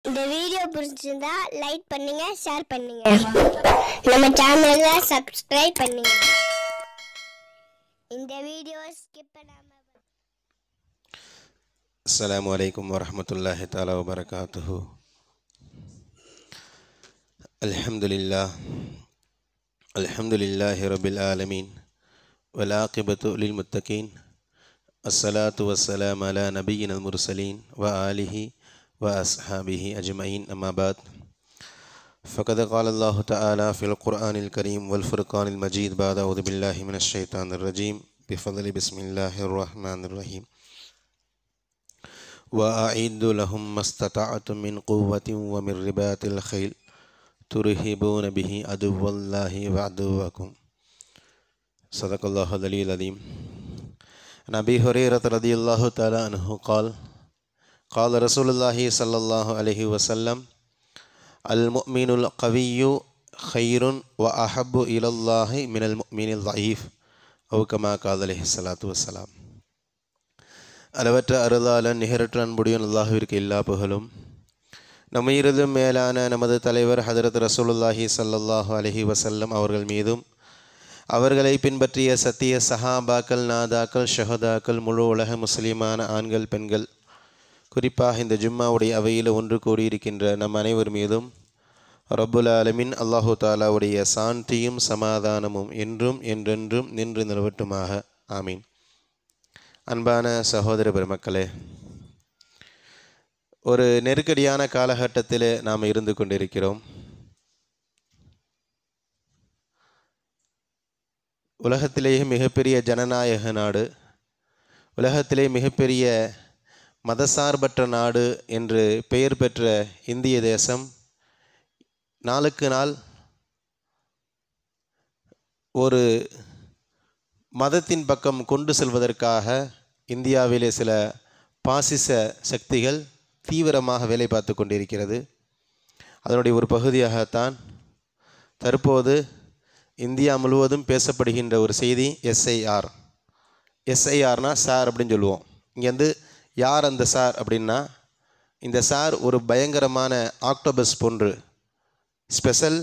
இந்த வீடியோ பிடிச்சிருந்தா லைக் பண்ணுங்க, ஷேர் பண்ணுங்க. நம்ம சேனலை சப்ஸ்கிரைப் பண்ணுங்க. இந்த வீடியோ ஸ்கிப் பண்ணாம. அஸ்ஸலாமு அலைக்கும் வரஹ்மத்துல்லாஹி தஆலா வபரகாத்துஹு. அல்ஹம்துலில்லாஹி ரப்பில் ஆலமீன் வல் ஆகிபத்து லில் முத்தகீன். அஸ்ஸலாத்து வஸ்ஸலாமு அலா நபிய்யினல் முர்சலீன் வ ஆலிஹி வ அஸ்ஹாபிஹி அஜ்மஈன். அம்மா பாத். ஃபகத் கால அல்லாஹு தஆலா ஃபில் குர்ஆனில் கரீம் வல் ஃபுர்கானில் மஜீத் பாத் அஊது பில்லாஹி மினஷ் ஷைத்தானிர் ரஜீம் பிஃபضل பிஸ்மில்லாஹிர் ரஹ்மானிர் ரஹீம். وأعدوا لهم ما استطعتم من قوة ومن رباط الخيل ترهبون به عدو الله وعدوكم. صدق الله العلي العظيم. عن أبي هريرة رضي الله تعالى عنه قال قال رسول الله صلى الله عليه وسلم المؤمن القوي خير وأحب إلى الله من المؤمن الضعيف أو كما قال عليه الصلاة والسلام. அளவற்ற அருளாளன் நிகரற்ற அன்புடையன் அல்லாஹ்விற்கு எல்லா புகழும். நம்மிருதும் மேலான நமது தலைவர் ஹதரத் ரசூலுல்லாஹி ஸல்லல்லாஹு அலைஹி வஸல்லம் அவர்கள் மீதும் அவர்களை பின்பற்றிய சத்திய சஹாபாக்கள், நாதாக்கள், ஷஹதாக்கள், முழு உலக முஸ்லிமான ஆண்கள், பெண்கள், குறிப்பாக இந்த ஜும்மாவுடைய அவையில் ஒன்று கூடியிருக்கின்ற நம் அனைவர் மீதும் ரப்புல் ஆலமீன் அல்லாஹு தாலாவுடைய சாந்தியும் சமாதானமும் என்றும் என்றென்றும் நின்று நிலவட்டுமாக. ஆமீன். அன்பான சகோதர பெருமக்களே, ஒரு நெருக்கடியான காலகட்டத்தில் நாம் இருந்து கொண்டிருக்கிறோம். உலகத்திலேயே மிகப்பெரிய ஜனநாயக நாடு, உலகத்திலே மிகப்பெரிய மதசார்பற்ற நாடு என்று பெயர் பெற்ற இந்திய தேசம் நாளுக்கு நாள் ஒரு மதத்தின் பக்கம் கொண்டு செல்வதற்காக இந்தியாவிலே சில பாசிச சக்திகள் தீவிரமாக வேலை பார்த்து கொண்டிருக்கிறது. அதனுடைய ஒரு பகுதியாகத்தான் தற்போது இந்தியா முழுவதும் பேசப்படுகின்ற ஒரு செய்தி எஸ்ஐஆர். எஸ்ஐஆர்னா சார் அப்படின்னு சொல்லுவோம். இங்கேருந்து யார் அந்த சார் அப்படின்னா, இந்த சார் ஒரு பயங்கரமான ஆக்டோபஸ் போன்று ஸ்பெஷல்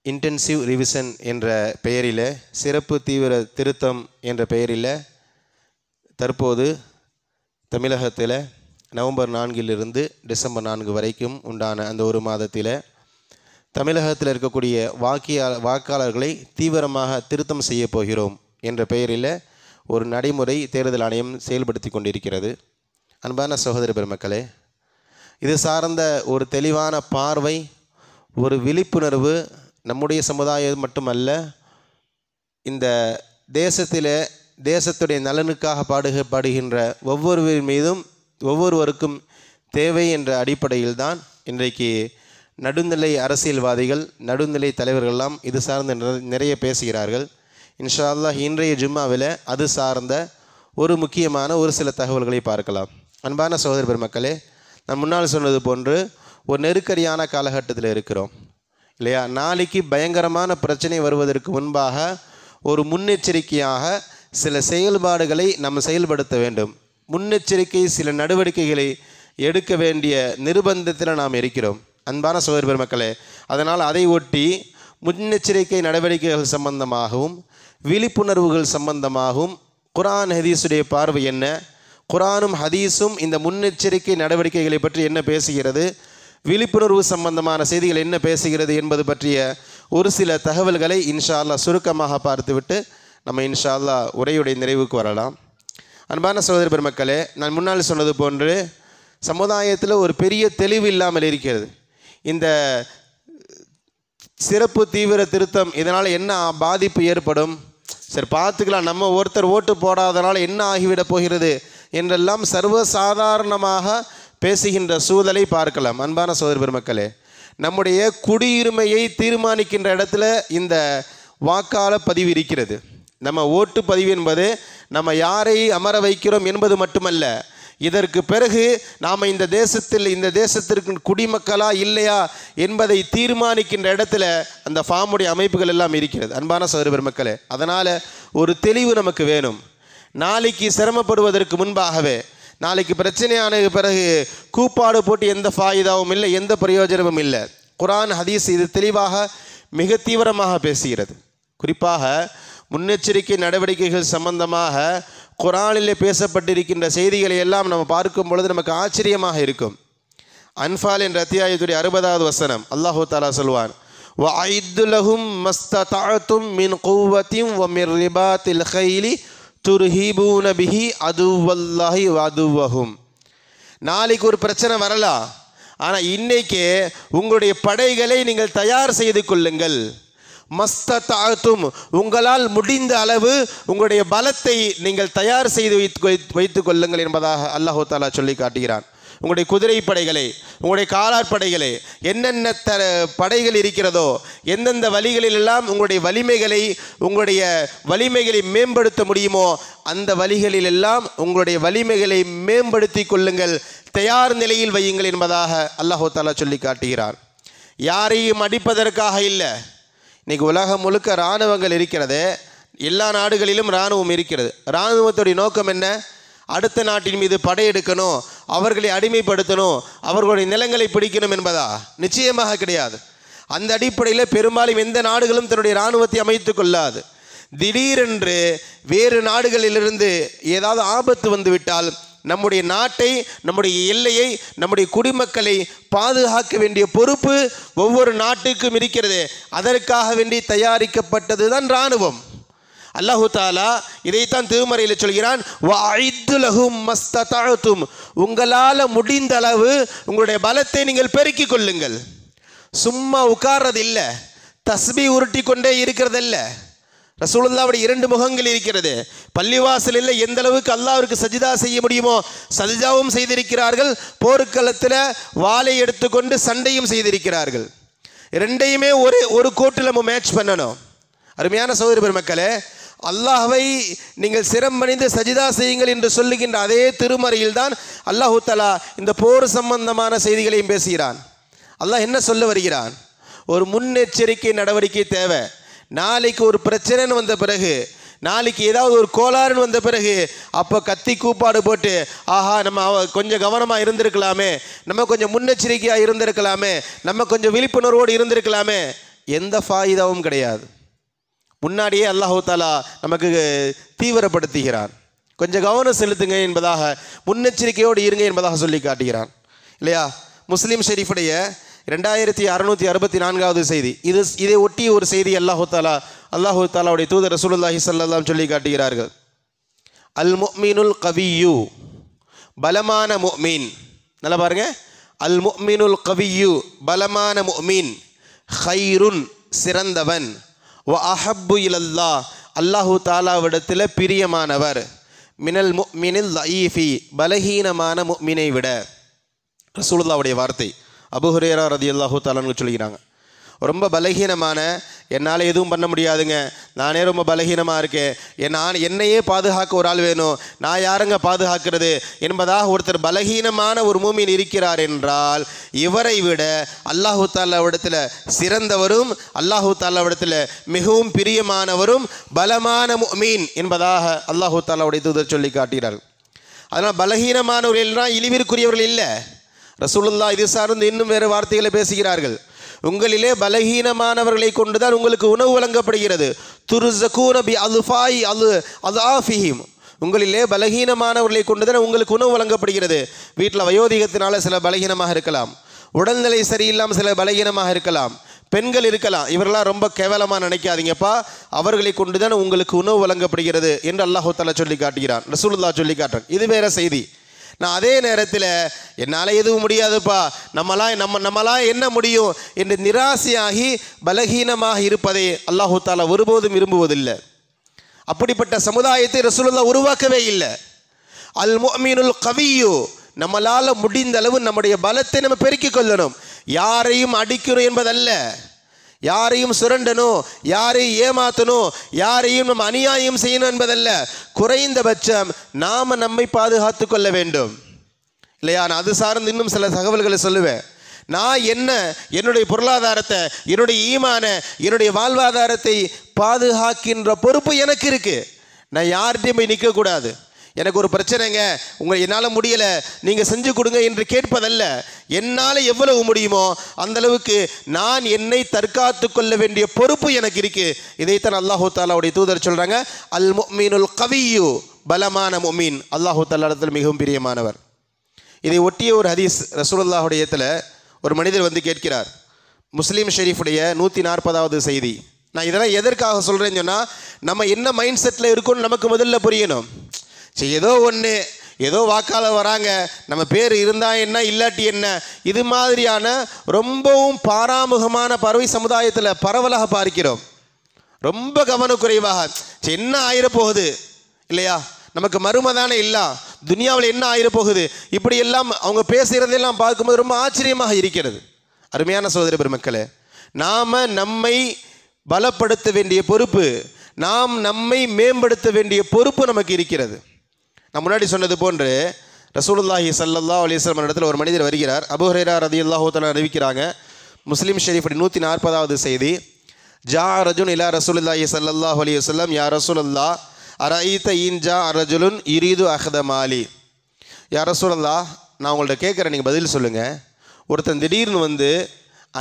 இன்டென்சிவ் ரிவிஷன் என்ற பெயரில், சிறப்பு தீவிர திருத்தம் என்ற பெயரில் தற்போது தமிழகத்தில் நவம்பர் 4 டிசம்பர் 4 வரைக்கும் உண்டான அந்த ஒரு மாதத்தில் தமிழகத்தில் இருக்கக்கூடிய வாக்காளர்களை தீவிரமாக திருத்தம் செய்ய போகிறோம் என்ற பெயரில் ஒரு நடைமுறை தேர்தல் ஆணையம் செயல்படுத்தி கொண்டிருக்கிறது. அன்பான சகோதர பெருமக்களே, இது சார்ந்த ஒரு தெளிவான பார்வை, ஒரு விழிப்புணர்வு நம்முடைய சமுதாயம் மட்டுமல்ல, இந்த தேசத்துடைய நலனுக்காக பாடுபடுகின்ற ஒவ்வொருவர் மீதும் ஒவ்வொருவருக்கும் தேவை என்ற அடிப்படையில் தான் இன்றைக்கு நடுநிலை அரசியல்வாதிகள், நடுநிலை தலைவர்கள்லாம் இது சார்ந்து நிறைய பேசுகிறார்கள். இன்ஷா அல்லாஹ் இன்றைய ஜும்மாவில் அது சார்ந்த ஒரு முக்கியமான ஒரு சில தகவல்களை பார்க்கலாம். அன்பான சகோதர பெருமக்களே, நான் முன்னால் சொன்னது போன்று ஒரு நெருக்கடியான காலகட்டத்தில் இருக்கிறோம் இல்லையா? நாளைக்கு பயங்கரமான பிரச்சனை வருவதற்கு முன்பாக ஒரு முன்னெச்சரிக்கையாக சில செயல்பாடுகளை நம்ம செயல்படுத்த வேண்டும். முன்னெச்சரிக்கை சில நடவடிக்கைகளை எடுக்க வேண்டிய நிர்பந்தத்தில் நாம் இருக்கிறோம். அன்பான சகோதர பெருமக்களே, அதனால் அதை ஒட்டி முன்னெச்சரிக்கை நடவடிக்கைகள் சம்பந்தமாகவும் விழிப்புணர்வுகள் சம்பந்தமாகவும் குர்ஆன் ஹதீஸுடைய பார்வை என்ன, குர்ஆனும் ஹதீஸும் இந்த முன்னெச்சரிக்கை நடவடிக்கைகளை பற்றி என்ன பேசுகிறது, விழிப்புணர்வு சம்பந்தமான செய்திகள் என்ன பேசுகிறது என்பது பற்றிய ஒரு சில தகவல்களை இன்ஷா அல்லாஹ் சுருக்கமாக பார்த்துவிட்டு நம்ம இன்ஷா அல்லாஹ் உரையுடைய நிறைவுக்கு வரலாம். அன்பான சகோதர பெருமக்களே, நான் முன்னால் சொன்னது போன்று சமுதாயத்தில் ஒரு பெரிய தெளிவு இல்லாமல் இருக்கிறது. இந்த சிறப்பு தீவிர திருத்தம் இதனால் என்ன பாதிப்பு ஏற்படும், சரி பார்த்துக்கலாம், நம்ம ஒருத்தர் ஓட்டு போடாதனால என்ன ஆகிவிடப் போகிறது என்றெல்லாம் சர்வசாதாரணமாக பேசுகின்ற சூழலை பார்க்கலாம். அன்பான சகோதர பெருமக்களே, நம்முடைய குடியுரிமையை தீர்மானிக்கின்ற இடத்துல இந்த வாக்காளர் பதிவு இருக்கிறது. நம்ம ஓட்டு பதிவு என்பது நம்ம யாரை அமர வைக்கிறோம் என்பது மட்டுமல்ல, இதற்கு பிறகு நாம் இந்த தேசத்திற்கு குடிமக்களா இல்லையா என்பதை தீர்மானிக்கின்ற இடத்துல அந்த ஃபார்முடைய அமைப்புகள் எல்லாம் இருக்கிறது. அன்பான சகோதர பெருமக்களே, அதனால் ஒரு தெளிவு நமக்கு வேணும். நாளைக்கு சிரமப்படுவதற்கு முன்பாகவே நாளைக்கு பிரச்சனையான பிறகு கூப்பாடு போட்டு எந்த ஃபாயிதாவும் இல்லை, எந்த பிரயோஜனமும் இல்லை. குர்ஆன் ஹதீஸ் இது தெளிவாக மிக தீவிரமாக பேசுகிறது. குறிப்பாக முன்னெச்சரிக்கை நடவடிக்கைகள் சம்பந்தமாக குர்ஆனிலே பேசப்பட்டிருக்கின்ற செய்திகளை எல்லாம் நம்ம பார்க்கும் பொழுது நமக்கு ஆச்சரியமாக இருக்கும். அன்ஃபால் என்ற அத்தியாயத்துடைய 60வது வசனம் அல்லாஹ் தஆலா சொல்வான், வஅஇத்து லஹும் மஸ்ததஅதும் மின் குவத்தின் வ மின் ரிபாத்தில் கைலி துர்ஹிபூன பிஹி அதுவல்லாஹி வ அதுவஹும். நாளைக்கு ஒரு பிரச்சனை வரலாம், ஆனால் இன்னைக்கு உங்களுடைய படைகளை நீங்கள் தயார் செய்து கொள்ளுங்கள். மஸ்ததஅதும், உங்களால் முடிந்த அளவு உங்களுடைய பலத்தை நீங்கள் தயார் செய்து வைத்துக் கொள்ளுங்கள் என்பதாக அல்லாஹ் தஆலா சொல்லி காட்டுகிறான். உங்களுடைய குதிரை படைகளை, உங்களுடைய காலாட் படைகளை, என்னென்ன படைகள் இருக்கிறதோ எந்தெந்த வழிகளிலெல்லாம் உங்களுடைய வலிமைகளை மேம்படுத்த முடியுமோ அந்த வழிகளிலெல்லாம் உங்களுடைய வலிமைகளை மேம்படுத்தி கொள்ளுங்கள், தயார் நிலையில் வையுங்கள் என்பதாக அல்லாஹ் தஆலா சொல்லி காட்டுகிறார். யாரையும் அடிப்பதற்காக இல்லை. இன்றைக்கி உலகம் முழுக்க இராணுவங்கள் இருக்கிறது, எல்லா நாடுகளிலும் இராணுவம் இருக்கிறது. இராணுவத்துடைய நோக்கம் என்ன? அடுத்த நாட்டின் மீது படையெடுக்கணும், அவர்களை அடிமைப்படுத்தணும், அவர்களுடைய நிலங்களை பிடிக்கணும் என்பதா? நிச்சயமாக கிடையாது. அந்த அடிப்படையில் பெரும்பாலும் எந்த நாடுகளும் தன்னுடைய இராணுவத்தை அமைத்து கொள்ளாது. திடீரென்று வேறு நாடுகளிலிருந்து ஏதாவது ஆபத்து வந்துவிட்டால் நம்முடைய நாட்டை, நம்முடைய எல்லையை, நம்முடைய குடிமக்களை பாதுகாக்க வேண்டிய பொறுப்பு ஒவ்வொரு நாட்டுக்கும் இருக்கிறது. அதற்காக வேண்டி தயாரிக்கப்பட்டது தான் இராணுவம். அல்லாஹு தாலா இதைத்தான் திருமறையில் சொல்கிறான், வஅஇத்து லஹும் மஸ்ததஅதும், உங்களால் முடிந்த அளவு உங்களுடைய பலத்தை நீங்கள் பெருக்கிக் கொள்ளுங்கள். சும்மா உட்கார்றது இல்லை, தஸ்பீ உருட்டி கொண்டே இருக்கிறதில்ல. ரசூலுல்லாஹ்வுடைய 2 முகங்கள் இருக்கிறது. பள்ளிவாசலில் எந்த அளவுக்கு அல்லாஹ்விற்கு சஜிதா செய்ய முடியுமோ சஜிதாவும் செய்திருக்கிறார்கள், போர்க்களத்தில் வாளை எடுத்துக்கொண்டு சண்டையும் செய்திருக்கிறார்கள். ரெண்டையுமே ஒரு கோட்டில் நம்ம மேட்ச் பண்ணணும். அருமையான சகோதர பெருமக்களே, அல்லாஹ்வை நீங்கள் சிரமணிந்து சஜிதா செய்யுங்கள் என்று சொல்லுகின்ற அதே திருமறையில் தான் அல்லாஹு தஆலா இந்த போர் சம்பந்தமான செய்திகளையும் பேசுகிறான். அல்லாஹ் என்ன சொல்ல வருகிறான்? ஒரு முன்னெச்சரிக்கை நடவடிக்கை தேவை. நாளைக்கு ஒரு பிரச்சனைன்னு வந்த பிறகு, நாளைக்கு ஏதாவது ஒரு கோளாறுன்னு வந்த பிறகு அப்போ கத்தி கூப்பாடு போட்டு ஆஹா நம்ம கொஞ்சம் கவனமாக இருந்திருக்கலாமே, நம்ம கொஞ்சம் முன்னெச்சரிக்கையாக இருந்திருக்கலாமே, நம்ம கொஞ்சம் விழிப்புணர்வோடு இருந்திருக்கலாமே, எந்த ஃபாயிதாவும் கிடையாது. முன்னாடியே அல்லாஹு தஆலா நமக்கு தீவிரப்படுத்துகிறான். கொஞ்சம் கவனம் செலுத்துங்க என்பதாக, முன்னெச்சரிக்கையோடு இருங்க என்பதாக சொல்லி காட்டுகிறான் இல்லையா? முஸ்லீம் ஷெரீஃபுடைய 2664வது செய்தி. இதை ஒட்டிய ஒரு செய்தி அல்லாஹு தாலாவுடைய தூதர் ரசூலுல்லாஹி ஸல்லல்லாஹு அலைஹி வஸல்லம் சொல்லி காட்டுகிறார்கள். அல் முஃமினுல் கவியு, பலமான முஃமின். நல்லா பாருங்க, அல் முஃமினுல் கவியு, பலமான முஃமின், ஹைருன், சிறந்தவன், வ அஹப்பு இலல்லாஹ், அல்லாஹு தாலாவிடத்தில் பிரியமானவர், மினல் முஃமினில் லஈஃபி, பலஹீனமான முஃமினை விட. ரசூலுல்லாஹ்வுடைய வார்த்தை. அபூ ஹுரைரா ரலியல்லாஹு தஆலா அன்ஹு சொல்கிறாங்க, ரொம்ப பலகீனமான, என்னால் எதுவும் பண்ண முடியாதுங்க, நானே ரொம்ப பலகீனமாக இருக்கேன், என்னையே பாதுகாக்க ஒரு ஆள் வேணும், நான் யாருங்க பாதுகாக்கிறது என்பதாக ஒருத்தர் பலகீனமான ஒரு மூமின் இருக்கிறார் என்றால் இவரை விட அல்லாஹு தாலாவிடத்தில் சிறந்தவரும் அல்லாஹு தாலாவிடத்தில் மிகவும் பிரியமானவரும் பலமான முஃமின் என்பதாக அல்லாஹு தாலாவுடைய தூதர் சொல்லி காட்டுகிறார். அதனால் பலகீனமானவர்கள் இழிவிற்குரியவர்கள் இல்லை. ரசூலுல்லாஹ் இது சார்ந்து இன்னும் வேறு வார்த்தைகளை பேசுகிறார்கள். உங்களிலே பலகீனமானவர்களை கொண்டுதான் உங்களுக்கு உணவு வழங்கப்படுகிறது. துர்ஸகூன பி அல்ஃபாய் அல்ஆஃபிஹிம், உங்களிலே பலகீனமானவர்களை கொண்டுதான் உங்களுக்கு உணவு வழங்கப்படுகிறது. வீட்டில் வயோதிகத்தினால சில பலகீனமாக இருக்கலாம், உடல்நிலை சரியில்லாமல் சில பலகீனமாக இருக்கலாம், பெண்கள் இருக்கலாம். இவர்களாம் ரொம்ப கேவலமாக நினைக்காதீங்கப்பா, அவர்களை கொண்டுதான் உங்களுக்கு உணவு வழங்கப்படுகிறது என்று அல்லாஹ் தஆலா சொல்லி காட்டுகிறான், ரசூலுல்லாஹ் சொல்லி காட்டுறான். இது வேற செய்தி. நான் அதே நேரத்தில் என்னால் எதுவும் முடியாதுப்பா, நம்மளாம் என்ன முடியும் என்று நிராசையாகி பலகீனமாக இருப்பதை அல்லாஹு தாலா ஒருபோதும் விரும்புவதில்லை. அப்படிப்பட்ட சமுதாயத்தை ரசூலுல்லாஹ் உருவாக்கவே இல்லை. அல் முஃமினுல் கவியு, நம்மளால் முடிந்த அளவு நம்முடைய பலத்தை நம்ம பெருக்கிக் கொள்ளணும். யாரையும் அடிக்கணும் என்பதல்ல, யாரையும் சுரண்டணும், யாரையும் ஏமாற்றணும், யாரையும் நம்ம அநியாயம் செய்யணும் என்பதல்ல. குறைந்தபட்சம் நாம் நம்மை பாதுகாத்து கொள்ள வேண்டும் இல்லையா? நான் அது சார்ந்து இன்னும் சில தகவல்களை சொல்லுவேன். நான் என்னுடைய பொருளாதாரத்தை, என்னுடைய ஈமான, என்னுடைய வாழ்வாதாரத்தை பாதுகாக்கின்ற பொறுப்பு எனக்கு இருக்குது. நான் யார்கிட்டையும் போய் நிற்கக்கூடாது, எனக்கு ஒரு பிரச்சனைங்க, என்னால் முடியலை, நீங்கள் செஞ்சு கொடுங்க என்று கேட்பதல்ல. என்னால் எவ்வளவு முடியுமோ அந்த அளவுக்கு நான் என்னை தற்காத்து கொள்ள வேண்டிய பொறுப்பு எனக்கு இருக்கு. இதைத்தான் அல்லாஹு தாலாவுடைய தூதர் சொல்றாங்க, அல் முஃமினுல் கவியு, பலமான முஃமின் அல்லாஹு தாலா இடத்தில் மிகவும் பிரியமானவர். இதை ஒட்டிய ஒரு ஹதீஸ் ரசூலுல்லாஹுடைய இடத்துல ஒரு மனிதர் வந்து கேட்கிறார். முஸ்லீம் ஷெரீஃபுடைய 140வது செய்தி. நான் இதெல்லாம் எதற்காக சொல்கிறேன்னு சொன்னால், நம்ம என்ன மைண்ட் செட்டில் இருக்கோன்னு நமக்கு முதல்ல புரியணும். சரி, ஏதோ ஒன்று, ஏதோ வாக்காளர் வராங்க, நம்ம பேர் இருந்தால் என்ன இல்லாட்டி என்ன, இது மாதிரியான ரொம்பவும் பாராமுகமான பறவை சமுதாயத்தில் பரவலாக பார்க்கிறோம். ரொம்ப கவனக்குறைவாக என்ன ஆயிரப்போகுது இல்லையா, நமக்கு மறுமதானே இல்லை, துனியாவில் என்ன ஆயிரப்போகுது, இப்படி எல்லாம் அவங்க பேசுகிறதெல்லாம் பார்க்கும்போது ரொம்ப ஆச்சரியமாக இருக்கிறது. அருமையான சகோதர பெருமக்களே, நாம் நம்மை பலப்படுத்த வேண்டிய பொறுப்பு, நாம் நம்மை மேம்படுத்த வேண்டிய பொறுப்பு நமக்கு இருக்கிறது. நான் முன்னாடி சொன்னது போன்று ரசூலுல்லாஹி ஸல்லல்லாஹு அலைஹி வஸல்லம் இடத்துல ஒரு மனிதர் வருகிறார். அபூ ஹுரைரா ரலியல்லாஹு தஆலா அறிவிக்கிறாங்க, முஸ்லிம் ஷெரீஃபுடைய 140வது செய்தி. ஜா ரஜுன் இலா ரசூலுல்லாஹி ஸல்லல்லாஹு அலைஹி வஸல்லம், யா ரசூலல்லாஹ் அரஐத இன் ஜா ரஜுலுன் யுரீது அஹ்த மாலி. யா ரசூலல்லாஹ், நான் உங்கள்கிட்ட கேட்குறேன், நீங்கள் பதில் சொல்லுங்கள். ஒருத்தன் திடீர்னு வந்து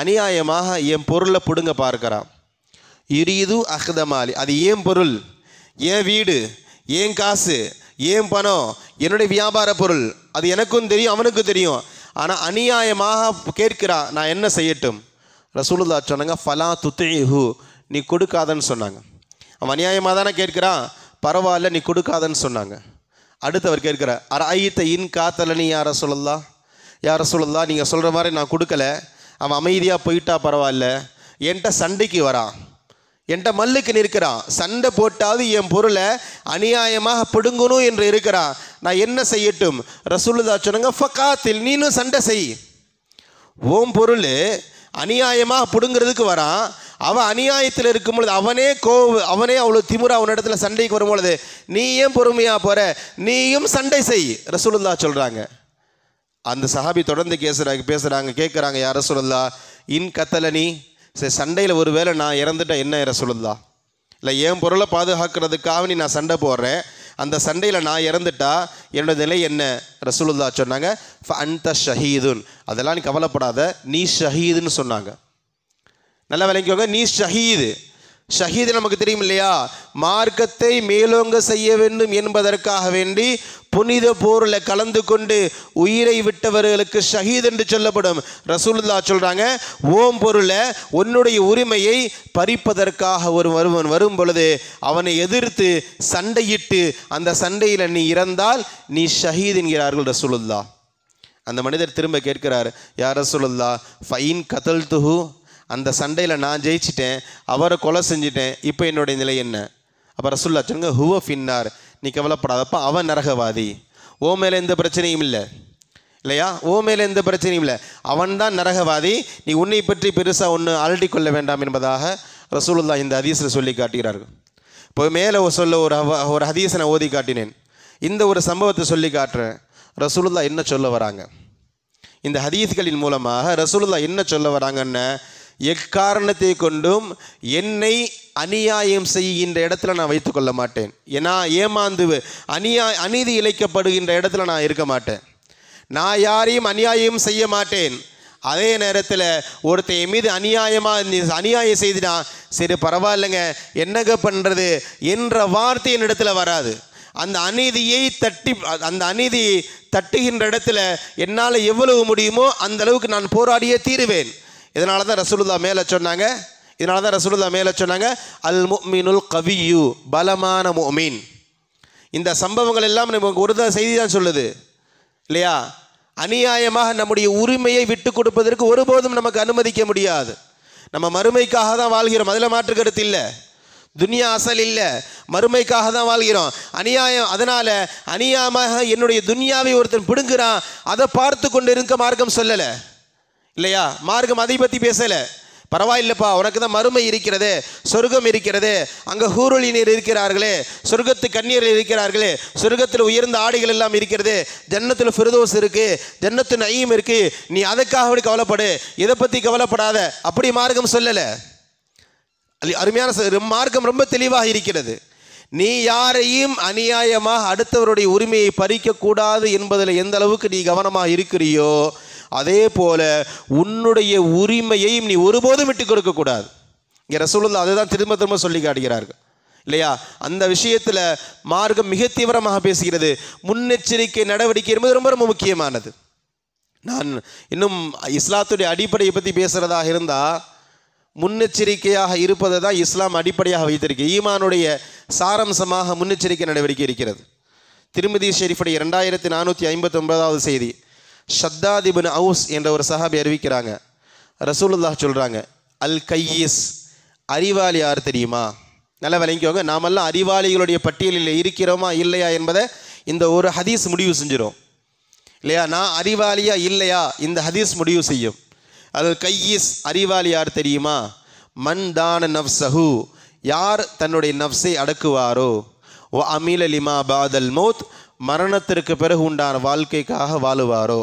அநியாயமாக என் பொருளை பிடுங்க பார்க்குறான். யுரீது அஹ்த மாலி, அது ஏன் பொருள், ஏன் வீடு, ஏன் காசு, ஏன் பணம், என்னுடைய வியாபார பொருள், அது எனக்கும் தெரியும் அவனுக்கும் தெரியும். ஆனால் அநியாயமாக கேட்கிறான், நான் என்ன செய்யட்டும்? ரசூலுல்லாஹ் சொன்னாங்க, ஃபலா துத்திஹு, நீ கொடுக்காதன்னு சொன்னாங்க. அவன் அநியாயமாக தானே கேட்குறான், பரவாயில்ல நீ கொடுக்காதன்னு சொன்னாங்க. அடுத்தவர் கேட்குறார், அரஐத இன் காத்தலனி யா ரசூலுல்லாஹ், யா ரசூலுல்லாஹ் நீங்கள் சொல்கிற மாதிரி நான் கொடுக்கல, அவன் அமைதியாக போயிட்டா பரவாயில்ல, என்கிட்ட சண்டைக்கு வரான், என்கிட்ட மல்லுக்கு நிற்கிறான், சண்டை போட்டாவது என் பொருளை அநியாயமாக பிடுங்கணும் என்று இருக்கிறான், நான் என்ன செய்யட்டும்? ரசூலுல்லாஹ் சொன்னாங்க, ஃபகாத்தில், நீனும் சண்டை செய். ஓம் பொருள் அநியாயமாக பிடுங்கிறதுக்கு வரான், அவன் அநியாயத்தில் இருக்கும் பொழுது அவனே அவ்வளோ திமுறா அவனிடத்துல சண்டைக்கு வரும் பொழுது நீ ஏன் பொறுமையாக போகிற, நீயும் சண்டை செய் ரசூலுல்லாஹ் சொல்கிறாங்க. அந்த சஹாபி தொடர்ந்து பேசுகிறாங்க கேட்குறாங்க, யா ரசூலுல்லாஹ் இன் கத்தலனி, சரி சண்டையில் ஒரு வேளை நான் இறந்துட்டேன் என்ன ரசூலுல்லாஹ், இல்லை என் பொருளை பாதுகாக்கிறதுக்காக நீ நான் சண்டை போடுறேன், அந்த சண்டையில் நான் இறந்துட்டா என்னோட நிலை என்ன? ரசூலுல்லாஹ் சொன்னாங்க, ஃபஅன்த ஷஹீதுன், அதெல்லாம் நீ கவலைப்படாத, நீ ஷஹீதுன்னு சொன்னாங்க. நல்லா விளங்கிக்கோங்க, நீ ஷஹீது. ஷஹீது நமக்கு தெரியும் இல்லையா, மார்க்கத்தை மேலோங்க செய்ய வேண்டும் என்பதற்காக வேண்டி புனித போரில் கலந்து கொண்டு உயிரை விட்டவர்களுக்கு ஷஹீத் என்று சொல்லப்படும். ரசூலுல்லாஹ் சொல்கிறாங்க, ஓம் பொருளை உன்னுடைய உரிமையை பறிப்பதற்காக ஒருவன் வரும் பொழுது அவனை எதிர்த்து சண்டையிட்டு அந்த சண்டையில் நீ இறந்தால் நீ ஷஹீத் என்கிறார்கள் ரசூலுல்லாஹ். அந்த மனிதர் திரும்ப கேட்கிறார், யா ரசூலுல்லாஹ் ஃபைன் கதல்துஹு, அந்த சண்டையில் நான் ஜெயிச்சிட்டேன், அவரை கொலை செஞ்சிட்டேன், இப்போ என்னுடைய நிலை என்ன? அப்போ ரசூலுல்லாஹ் சொன்னாங்க, ஹுவ ஃபின்னார், நீ கவலைப்படாதப்பா, அவன் நரகவாதி, ஓ மேலே எந்த பிரச்சனையும் இல்லை இல்லையா, ஓ மேலே எந்த பிரச்சனையும் இல்லை, அவன் தான் நரகவாதி, நீ உன்னை பற்றி பெருசாக ஒன்று அலட்டி கொள்ள வேண்டாம் என்பதாக ரசூலுல்லாஹ் இந்த ஹதீஸில் சொல்லி காட்டுகிறார்கள். இப்போ மேலே சொல்ல ஒரு ஹதீஸை நான் ஓதி காட்டினேன், இந்த ஒரு சம்பவத்தை சொல்லி காட்டுறேன். ரசூலுல்லாஹ் என்ன சொல்ல வராங்க, இந்த ஹதீஸ்களின் மூலமாக ரசூலுல்லாஹ் என்ன சொல்ல வராங்கன்னு, எக்காரணத்தை கொண்டும் என்னை அநியாயம் செய்கின்ற இடத்துல நான் வைத்துக்கொள்ள மாட்டேன், ஏன்னா ஏமாந்து அநீதி இழைக்கப்படுகின்ற இடத்துல நான் இருக்க மாட்டேன், நான் யாரையும் அநியாயம் செய்ய மாட்டேன். அதே நேரத்தில் ஒருத்தன் என் மீது அநியாயம் செய்துனா சரி பரவாயில்லைங்க என்னங்க பண்ணுறது என்ற வார்த்தை என் இடத்துல வராது. அந்த அநீதியை தட்டுகின்ற இடத்துல என்னால் எவ்வளவு முடியுமோ அந்த அளவுக்கு நான் போராடியே தீருவேன். இதனால தான் ரசூலுல்லாஹ் மேலே சொன்னாங்க, அல் முஃமினுல் கவியு, பலமான முஃமின். இந்த சம்பவங்கள் எல்லாம் நமக்கு ஒரு செய்தி தான் சொல்லுது இல்லையா, அநியாயமாக நம்முடைய உரிமையை விட்டு கொடுப்பதற்கு ஒருபோதும் நமக்கு அனுமதிக்க முடியாது. நம்ம மறுமைக்காக தான் வாழ்கிறோம், அதில் மாற்று கருத்து இல்லை. துனியா அசல் இல்லை, மறுமைக்காக தான் வாழ்கிறோம். அநியாயம், அதனால் அநியாயமாக என்னுடைய துனியாவை ஒருத்தன் பிடுங்குறான், அதை பார்த்து கொண்டு இருக்க மார்க்கம் சொல்லலை இல்லையா, மார்க்கம் அதை பற்றி பேசலை. பரவாயில்லப்பா, உனக்கு தான் மறுமை இருக்கிறது, சொர்க்கம் இருக்கிறது, அங்கே ஹூருலினர் இருக்கிறார்களே, சொர்க்கத்து கண்ணீர் இருக்கிறார்களே, சொர்க்கத்தில் உயர்ந்த ஆடைகள் எல்லாம் இருக்கிறது, ஜன்னத்தில் ஃபிர்தௌஸ் இருக்குது, ஜன்னத்து நயீம் இருக்குது, நீ அதுக்காக கவலைப்படு, இதை பற்றி கவலைப்படாத, அப்படி மார்க்கம் சொல்லலை. அருமையான மார்க்கம் ரொம்ப தெளிவாக இருக்கிறது. நீ யாரையும் அநியாயமாக அடுத்தவருடைய உரிமையை பறிக்கக்கூடாது என்பதில் எந்த அளவுக்கு நீ கவனமாக இருக்கிறியோ அதே போல உன்னுடைய உரிமையையும் நீ ஒருபோதும் விட்டு கொடுக்கக்கூடாது. இங்கே ரசூலுல்லாஹ் அதுதான் திரும்ப திரும்ப சொல்லி காட்டுகிறார்கள் இல்லையா? அந்த விஷயத்தில் மார்க்கம் மிக தீவிரமாக பேசுகிறது. முன்னெச்சரிக்கை நடவடிக்கை என்பது ரொம்ப ரொம்ப முக்கியமானது. நான் இன்னும் இஸ்லாத்துடைய அடிப்படையை பற்றி பேசுகிறதாக இருந்தால் முன்னெச்சரிக்கையாக இருப்பதை தான் இஸ்லாம் அடிப்படையாக வைத்திருக்கு. ஈமானுடைய சாரம்சமாக முன்னெச்சரிக்கை நடவடிக்கை இருக்கிறது. திருமதி ஷெரீஃபுடைய 2459வது செய்தி. ஷத்தாத் இப்னு அவுஸ் என்ற ஒரு சஹாபி அறிவிக்கிறாங்க, ரசூலுல்லாஹ் சொல்கிறாங்க, அல் கையிஸ் அறிவாளி யார் தெரியுமா? நல்லா விளங்கிக்கோங்க, நாமெல்லாம் அறிவாளிகளுடைய பட்டியலில் இருக்கிறோமா இல்லையா என்பதை இந்த ஒரு ஹதீஸ் முடிவு செஞ்சிடும் இல்லையா? நான் அறிவாளியா இல்லையா இந்த ஹதீஸ் முடிவு செய்யும். அது கையிஸ் அறிவாளி யார் தெரியுமா? மன் தான நஃப்ஸஹு யார் தன்னுடைய நஃப்ஸை அடக்குவாரோ, வ அமீல லிமா பாதல் மௌத் மரணத்திற்கு பிறகு உண்டான வாழ்க்கைக்காக வாழுவாரோ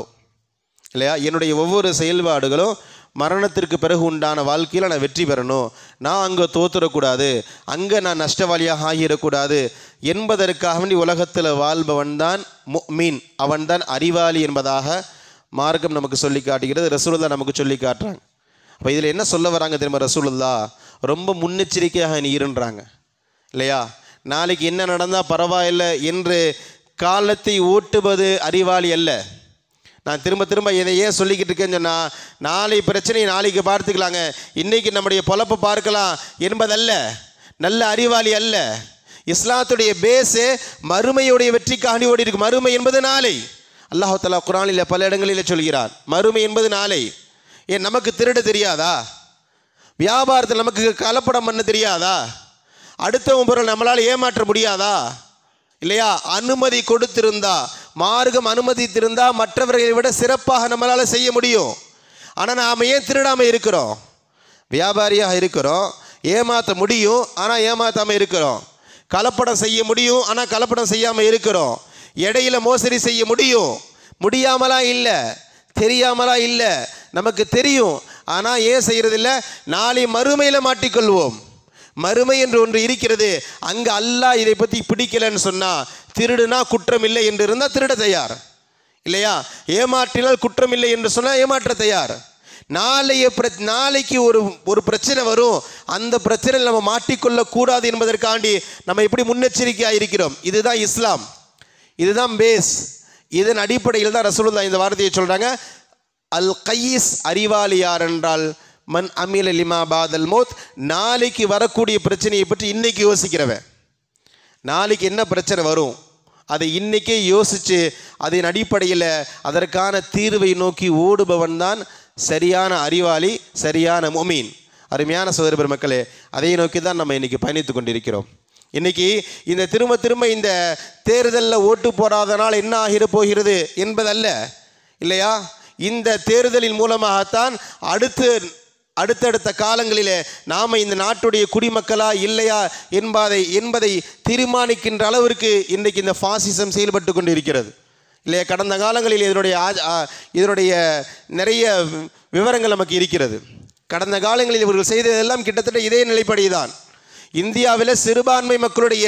இல்லையா? என்னுடைய ஒவ்வொரு செயல்பாடுகளும் மரணத்திற்கு பிறகு உண்டான வாழ்க்கையில் நான் வெற்றி பெறணும், நான் அங்கே தோத்துடக்கூடாது, அங்கே நான் நஷ்டவாளியாக ஆகிடக்கூடாது என்பதற்காக வேண்டி உலகத்தில் வாழ்பவன் தான் முஃமின், அவன் தான் அறிவாளி என்பதாக மார்க்கம் நமக்கு சொல்லி காட்டுகிறது. ரசூலுல்லாஹ் நமக்கு சொல்லி காட்டுறாங்க. அப்போ இதில் என்ன சொல்ல வராங்க தெரியுமா? ரசூலுல்லாஹ் ரொம்ப முன்னெச்சரிக்கையாக நீ இருன்றாங்க இல்லையா? நாளைக்கு என்ன நடந்தால் பரவாயில்லை என்று காலத்தை ஓட்டுவது அறிவாளி அல்ல. நான் திரும்ப திரும்ப இதை ஏன் சொல்லிக்கிட்டு இருக்கேன்னு சொன்னால், நாளை பிரச்சனையை நாளைக்கு பார்த்துக்கலாங்க, இன்றைக்கி நம்முடைய பொழப்பை பார்க்கலாம் என்பதல்ல, நல்ல அறிவாளி அல்ல. இஸ்லாத்துடைய பேஸு மறுமையுடைய வெற்றிக்காண்டி ஓடி இருக்கு. மறுமை என்பது நாளை. அல்லாஹ் தஆலா குர்ஆனில் பல இடங்களில் சொல்கிறான், மறுமை என்பது நாளை. ஏன் நமக்கு திருட தெரியாதா? வியாபாரத்தில் நமக்கு கலப்படம் பண்ண தெரியாதா? அடுத்தவன் பொருள் நம்மளால் ஏமாற்ற முடியாதா? இல்லையா? அனுமதி கொடுத்திருந்தா, மார்க்கம் அனுமதித்திருந்தா மற்றவர்களை விட சிறப்பாக நம்மளால் செய்ய முடியும். ஆனால் நாம் ஏன் திருடாமல் இருக்கிறோம்? வியாபாரியாக இருக்கிறோம், ஏமாற்ற முடியும் ஆனால் ஏமாற்றாமல் இருக்கிறோம். கலப்படம் செய்ய முடியும் ஆனால் கலப்படம் செய்யாமல் இருக்கிறோம். இடையில மோசடி செய்ய முடியும், முடியாமலாம் இல்லை, தெரியாமலாம் இல்லை, நமக்கு தெரியும். ஆனால் ஏன் செய்கிறதில்ல? நாளை மறுமையில் மாட்டிக்கொள்வோம். மறுமை என்று ஒன்று இருக்கிறது. அங்கே அல்லாஹ் இதை பற்றி பிடிக்கலன்னு சொன்னால், திருடுனா குற்றம் இல்லை என்று இருந்தால் திருட தயார் இல்லையா? ஏமாற்றினால் குற்றம் இல்லை என்று சொன்னால் ஏமாற்ற தயார். நாளைக்கு ஒரு பிரச்சனை வரும், அந்த பிரச்சனையில் நம்ம மாட்டிக்கொள்ளக்கூடாது என்பதற்காண்டி நம்ம எப்படி முன்னெச்சரிக்கையாக இருக்கிறோம். இதுதான் இஸ்லாம், இதுதான் பேஸ். இதன் அடிப்படையில் தான் ரசூலுல்லாஹ் இந்த வார்த்தையை சொல்கிறாங்க, அல் கையிஸ் அறிவாளி யார் என்றால் மன் அமீல லிமா பாதல் மௌத், நாளைக்கு வரக்கூடிய பிரச்சனையை பற்றி இன்னைக்கு யோசிக்கிறவன். நாளைக்கு என்ன பிரச்சனை வரும் அதை இன்னைக்கே யோசித்து அதன் அடிப்படையில் அதற்கான தீர்வை நோக்கி ஓடுபவன் தான் சரியான அறிவாளி, சரியான முஃமின். அருமையான சகோதர பெருமக்களே, அதை நோக்கி தான் நம்ம இன்றைக்கி பயணித்து கொண்டிருக்கிறோம். இன்றைக்கி இந்த திரும்ப இந்த தேர்தலில் ஓட்டு போடாதனால் என்ன ஆகிட போகிறது என்பதல்ல இல்லையா? இந்த தேர்தலின் மூலமாகத்தான் அடுத்தடுத்த காலங்களிலே நாம் இந்த நாட்டுடைய குடிமக்களா இல்லையா என்பதை தீர்மானிக்கின்ற அளவிற்கு இன்றைக்கு இந்த ஃபாசிசம் செயல்பட்டு கொண்டு இருக்கிறது இல்லையா? கடந்த காலங்களில் இதனுடைய நிறைய விவரங்கள் நமக்கு இருக்கிறது. கடந்த காலங்களில் இவர்கள் செய்ததெல்லாம் கிட்டத்தட்ட இதே நிலைப்படி தான். இந்தியாவில் சிறுபான்மை மக்களுடைய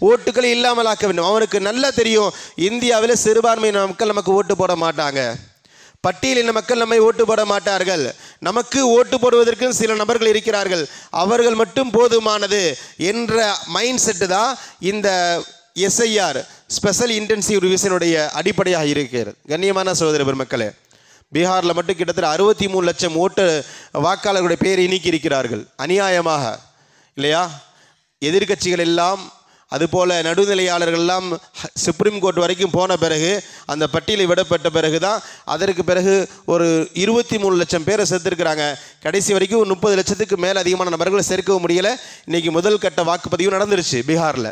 ஓட்டுக்களை இல்லாமல் ஆக்க வேண்டும். அவனுக்கு நல்லா தெரியும், இந்தியாவில் சிறுபான்மை மக்கள் நமக்கு ஓட்டு போட மாட்டாங்க, பட்டியலின மக்கள் நம்மை ஓட்டு போட மாட்டார்கள், நமக்கு ஓட்டு போடுவதற்கு சில நபர்கள் இருக்கிறார்கள், அவர்கள் மட்டும் போதுமானது என்ற மைண்ட் செட்டு தான் இந்த எஸ்ஐஆர் ஸ்பெஷல் இன்டென்சிவ் ரிவிஷனுடைய அடிப்படையாக இருக்கிறது. கண்ணியமான சகோதர பெருமக்களே, பீகாரில் மட்டும் கிட்டத்தட்ட 63 லட்சம் ஓட்டு வாக்காளர்களுடைய பெயரை நீக்கி இருக்கிறார்கள் அநியாயமாக இல்லையா? எதிர்கட்சிகள் எல்லாம் அதுபோல் நடுநிலையாளர்கள் எல்லாம் சுப்ரீம் கோர்ட் வரைக்கும் போன பிறகு அந்த பட்டியலை விடப்பட்ட பிறகு தான் அதற்கு பிறகு ஒரு 23 லட்சம் பேரை சேர்த்துருக்கிறாங்க. கடைசி வரைக்கும் 30 லட்சத்துக்கு மேலே அதிகமான நபர்களை சேர்க்கவும் முடியலை. இன்றைக்கி முதல் கட்ட வாக்குப்பதிவு நடந்துருச்சு பீகாரில்.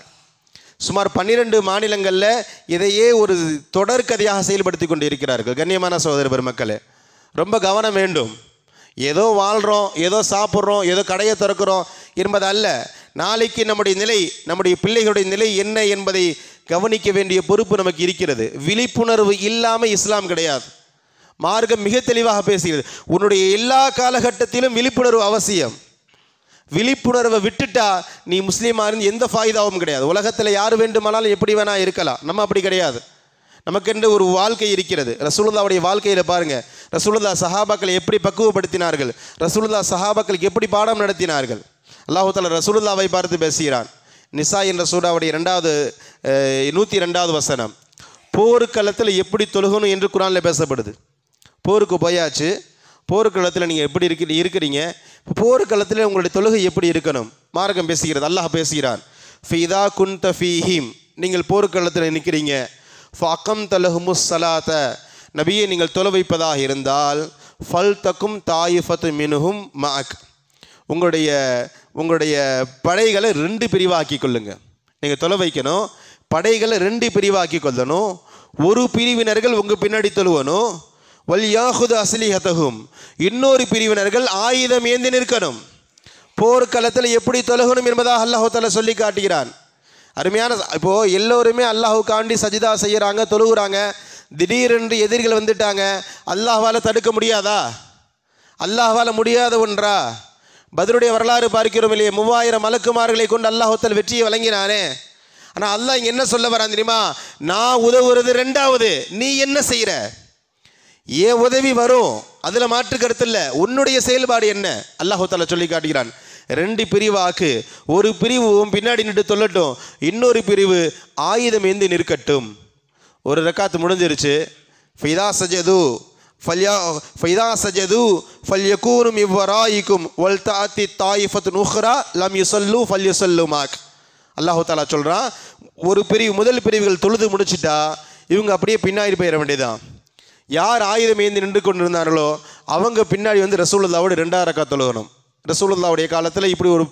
சுமார் 12 மாநிலங்களில் இதையே ஒரு தொடர்கதையாக செயல்படுத்தி கொண்டு இருக்கிறார்கள். கண்ணியமான சகோதர பெருமக்களே, ரொம்ப கவனம் வேண்டும். ஏதோ வாழ்கிறோம், ஏதோ சாப்பிட்றோம், ஏதோ கடையை திறக்கிறோம் என்பது அல்ல. நாளைக்கு நம்முடைய நிலை, நம்முடைய பிள்ளைகளுடைய நிலை என்ன என்பதை கவனிக்க வேண்டிய பொறுப்பு நமக்கு இருக்கிறது. விழிப்புணர்வு இல்லாமல் இஸ்லாம் கிடையாது. மார்க்கம் மிக தெளிவாக பேசுகிறது, உன்னுடைய எல்லா காலகட்டத்திலும் விழிப்புணர்வு அவசியம். விழிப்புணர்வை விட்டுட்டா நீ முஸ்லீமாக இருந்து எந்த ஃபாயிதாவும் கிடையாது. உலகத்தில் யார் வேண்டுமானாலும் எப்படி வேணா இருக்கலாம், நம்ம அப்படி கிடையாது. நமக்கென்று ஒரு வாழ்க்கை இருக்கிறது. ரசூலுல்லாவுடைய வாழ்க்கையில் பாருங்கள், ரசூலுல்லாஹ் சஹாபாக்களை எப்படி பக்குவப்படுத்தினார்கள், ரசூலுல்லாஹ் சஹாபாக்களுக்கு எப்படி பாடம் நடத்தினார்கள். அல்லாஹ் தஆலா ரசூலுல்லாவை பார்த்து பேசுகிறான். நிசா என்ற சூராவுடைய 102வது வசனம். போர்க்களத்தில் எப்படி தொழுகணும் என்று குர்ஆனில் பேசப்படுது. போருக்கு போயாச்சு, போர்க்களத்தில் நீங்கள் எப்படி இருக்கிறீங்க, போர்க்களத்தில் உங்களுடைய தொழுகை எப்படி இருக்கணும் மார்க்கம் பேசுகிறது. அல்லாஹ் பேசுகிறான். ஃபீதா குன்த ஃபீஹிம், நீங்கள் போர்க்களத்தில் நிற்கிறீங்க. ஃபஅகம் தலஹுமுஸ் ஸலாத, நபியை நீங்கள் தொழ வைப்பதாக இருந்தால் ஃபல் தக்கும் தாயிஃபத்து மின்ஹும் மஅக், உங்களுடைய படைகளை 2 பிரிவாக்கி கொள்ளுங்க. நீங்கள் தொலை வைக்கணும், படைகளை 2 பிரிவாக்கி கொள்ளணும். ஒரு பிரிவினர்கள் உங்கள் பின்னாடி தொழுவணும். வல் யாஹுது அஸ்லிஹதஹும், இன்னொரு பிரிவினர்கள் ஆயுதம் ஏந்தி நிற்கணும். போர்க்களத்தில் எப்படி தொழுகணும் என்பதாக அல்லாஹ் தஆலா சொல்லி காட்டுகிறான். அருமையான, இப்போது எல்லோருமே அல்லாஹுக்காண்டி சஜிதா செய்கிறாங்க, தொழுகிறாங்க. திடீரென்று எதிரிகள் வந்துட்டாங்க, அல்லாஹ்வால் தடுக்க முடியாதா? அல்லாஹ்வால் முடியாத ஒன்றா? பத்ருடைய வரலாறு பார்க்கிறோம் இல்லையே, 3000 மலக்குமார்களை கொண்டு அல்லாஹ் தஆலா வெற்றியை வழங்கினானே. ஆனால் அல்லாஹ் இங்கே என்ன சொல்ல வரான் தெரியுமா? நான் உதவுறது 2வது, நீ என்ன செய்கிற? ஏன் உதவி வரும், அதில் மாற்று கருத்து இல்லை. உன்னுடைய செயல்பாடு என்ன? அல்லாஹ் தஆலா சொல்லி காட்டுகிறான். 2 பிரிவாக்கு, ஒரு பிரிவு பின்னாடி நின்று தொல்லட்டும், இன்னொரு பிரிவு ஆயுதம் ஏந்தி நிற்கட்டும். ஒரு ரக்காத்து முடிஞ்சிருச்சு. ஃபைதா சஜது ஃபல்யகூனு மின் வராயிக்கும் வல் தஅதி தாயிஃபத்துன் உக்ரா லம் யுஸல்லு ஃபல்யுஸல்லு மாக். அல்லாஹ் தஆலா சொல்கிறான், ஒரு பிரிவு, முதல் பிரிவுகள் தொழுது முடிச்சுட்டா இவங்க அப்படியே பின்னாடி போயிட வேண்டியதான். யார் ஆயுதம் ஏந்தி நின்று கொண்டிருந்தார்களோ அவங்க பின்னாடி ரசூலுல்லாவோட 2ஆம் ரக்காத் தொழுகணும். ரசூலுல்லாவுடைய காலத்தில் இப்படி ஒரு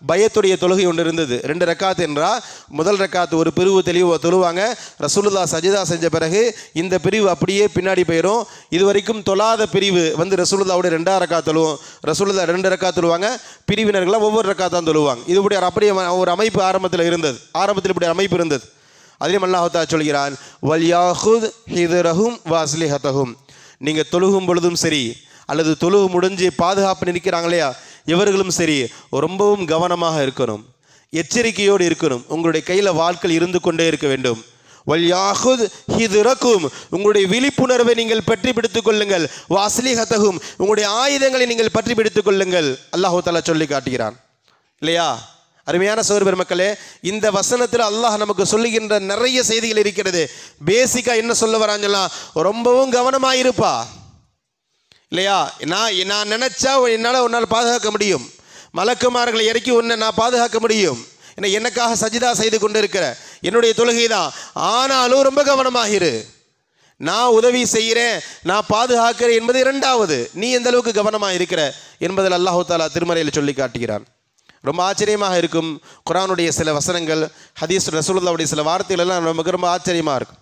பயத்துடைய தொழுகை ஒன்று இருந்தது. 2 ரக்காத் என்றால் முதல் ரக்காத்து ஒரு பிரிவு தெளிவாக தொழுவாங்க. ரசூலுல்லா சஜிதா செஞ்ச பிறகு இந்த பிரிவு அப்படியே பின்னாடி போயிடும். இது வரைக்கும் தொழாத பிரிவு ரசூலுல்லாவுடைய 2ஆம் ரக்காத் தொழுவோம். ரசூலுல்லா 2 ரக்காத் தொழுவாங்க, பிரிவினர்களாக ஒவ்வொரு ரக்காத்தான் தொழுவாங்க. இது இப்படி அப்படியே ஒரு அமைப்பு ஆரம்பத்தில் இப்படி அமைப்பு இருந்தது. அதிலும் அல்லாஹ் தஆலா சொல்கிறான், வல் யாஹுத் ஹிதரஹும் வஸ்லிஹதஹும், நீங்கள் தொழுகும் பொழுதும் சரி அல்லது தொழுகு முடிஞ்சு பாதுகாப்பு நிற்கிறாங்க இல்லையா, இவர்களும் சரி ரொம்பவும் கவனமாக இருக்கணும், எச்சரிக்கையோடு இருக்கணும். உங்களுடைய கையில் வாள்கள் இருந்து கொண்டே இருக்க வேண்டும். வல் யாஹுத் ஹிதரக்கும், உங்களுடைய விழிப்புணர்வை நீங்கள் பற்றி பிடித்துக் கொள்ளுங்கள். வஸ்லிஹதஹும், உங்களுடைய ஆயுதங்களை நீங்கள் பற்றி பிடித்துக் கொள்ளுங்கள். அல்லாஹ் தஆலா சொல்லி காட்டுகிறான் இல்லையா? அருமையான சகோதர பெருமக்களே, இந்த வசனத்தில் அல்லாஹ் நமக்கு சொல்லுகின்ற நிறைய செய்திகள் இருக்கிறது. பேசிக்காக என்ன சொல்ல வராங்கன்னா, ரொம்பவும் கவனமாக இருப்பா இல்லையா? நான் நினச்சா உன்னால் பாதுகாக்க முடியும். மலக்குமார்களை இறக்கி உன்னை நான் பாதுகாக்க முடியும். ஏன்னா எனக்காக சஜிதா செய்து கொண்டு இருக்கிற என்னுடைய தொழுகை தான். ஆனாலும் ரொம்ப கவனமாக இரு. நான் உதவி செய்கிறேன், நான் பாதுகாக்கிறேன் என்பது 2வது. நீ எந்த அளவுக்கு கவனமாக இருக்கிற என்பதில் அல்லாஹ் தஆலா திருமறையில் சொல்லி காட்டுகிறான். ரொம்ப ஆச்சரியமாக இருக்கும். குர்ஆனுடைய சில வசனங்கள், ஹதீஸ் ரசூலுல்லாவுடைய சில வார்த்தைகள் எல்லாம் நமக்கு ரொம்ப ஆச்சரியமாக இருக்கும்.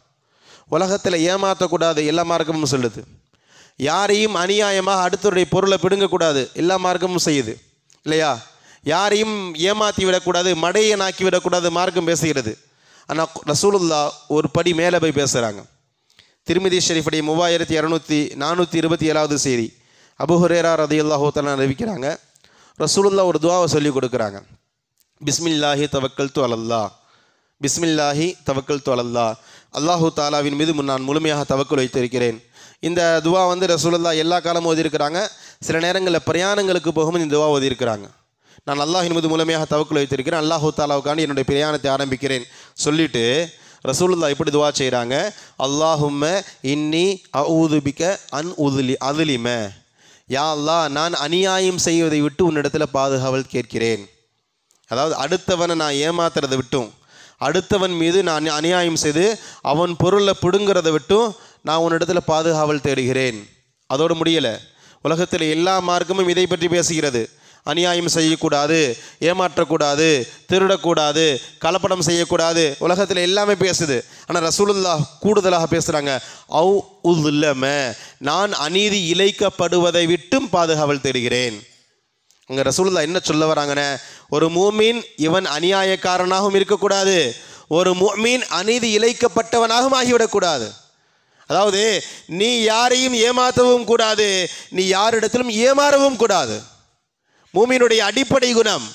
உலகத்தில் ஏமாற்றக்கூடாது, எல்லா மார்க்கமும் சொல்லுது. யாரையும் அநியாயமாக அடுத்தவருடைய பொருளை பிடுங்கக்கூடாது, எல்லா மார்க்கமும் செய்யுது இல்லையா? யாரையும் ஏமாற்றி விடக்கூடாது, மடையனாக்கி விடக்கூடாது, மார்க்கம் பேசுகிறது. ஆனால் ரசூலுல்லா ஒரு படி மேலே போய் பேசுகிறாங்க. திர்மிதி ஷரீஃபுடைய 3427வது செய்தி, அபூ ஹுரைரா ரலியல்லாஹு தஆலா அறிவிக்கிறாங்க, ரசூலுல்லா ஒரு துஆவை சொல்லி கொடுக்குறாங்க. பிஸ்மில்லாஹி தவக்கல்து அலல்லாஹ், பிஸ்மில்லாஹி தவக்கல்து அலல்லாஹ், அல்லாஹு தாலாவின் மீது நான் முழுமையாக தவக்கல் வைத்திருக்கிறேன். இந்த துவா ரசூலுல்லா எல்லா காலமும் ஓதியிருக்கிறாங்க. சில நேரங்களில் பிரயாணங்களுக்கு போகும்போது இந்த துவா ஓதியிருக்கிறாங்க. நான் அல்லாஹின் மீது முழுமையாக தவக்கல் வைத்திருக்கிறேன், அல்லாஹு தாலாவுக்காண்டி என்னுடைய பிரயாணத்தை ஆரம்பிக்கிறேன் சொல்லிட்டு ரசூலுல்லா இப்படி துவா செய்கிறாங்க, அல்லாஹும்ம இன்னி அஊது பிக அன் அதுலிம, யா அல்லாஹ் நான் அநியாயம் செய்வதை விட்டு உன்னிடத்தில் பாதுகாவல் கேட்கிறேன். அதாவது அடுத்தவனை நான் ஏமாத்துறதை விட்டும், அடுத்தவன் மீது நான் அநியாயம் செய்து அவன் பொருளை பிடுங்கிறத விட்டும் நான் உன்னிடத்தில் பாதுகாவல் தேடுகிறேன். அதோடு முடியலை, உலகத்தில் எல்லா மார்க்கமும் இதை பற்றி பேசுகிறது. அநியாயம் செய்யக்கூடாது, ஏமாற்றக்கூடாது, திருடக்கூடாது, கலப்படம் செய்யக்கூடாது, உலகத்தில் எல்லாமே பேசுது. ஆனால் ரசூலுல்லாஹ் கூடுதலாக பேசுகிறாங்க, அவு உல்லம, நான் அநீதி இழைக்கப்படுவதை விட்டும் பாதுகாவல் தேடுகிறேன். அங்கே ரசூலுல்லாஹ் என்ன சொல்ல வராங்கன்னு, ஒரு மூமின் இவன் அநியாயக்காரனாகவும் இருக்கக்கூடாது, ஒரு மூமின் அநீதி இழைக்கப்பட்டவனாகவும் ஆகிவிடக்கூடாது. அதாவது நீ யாரையும் ஏமாற்றவும் கூடாது, நீ யாரிடத்திலும் ஏமாறவும் கூடாது. மூமினுடைய அடிப்படை குணம்.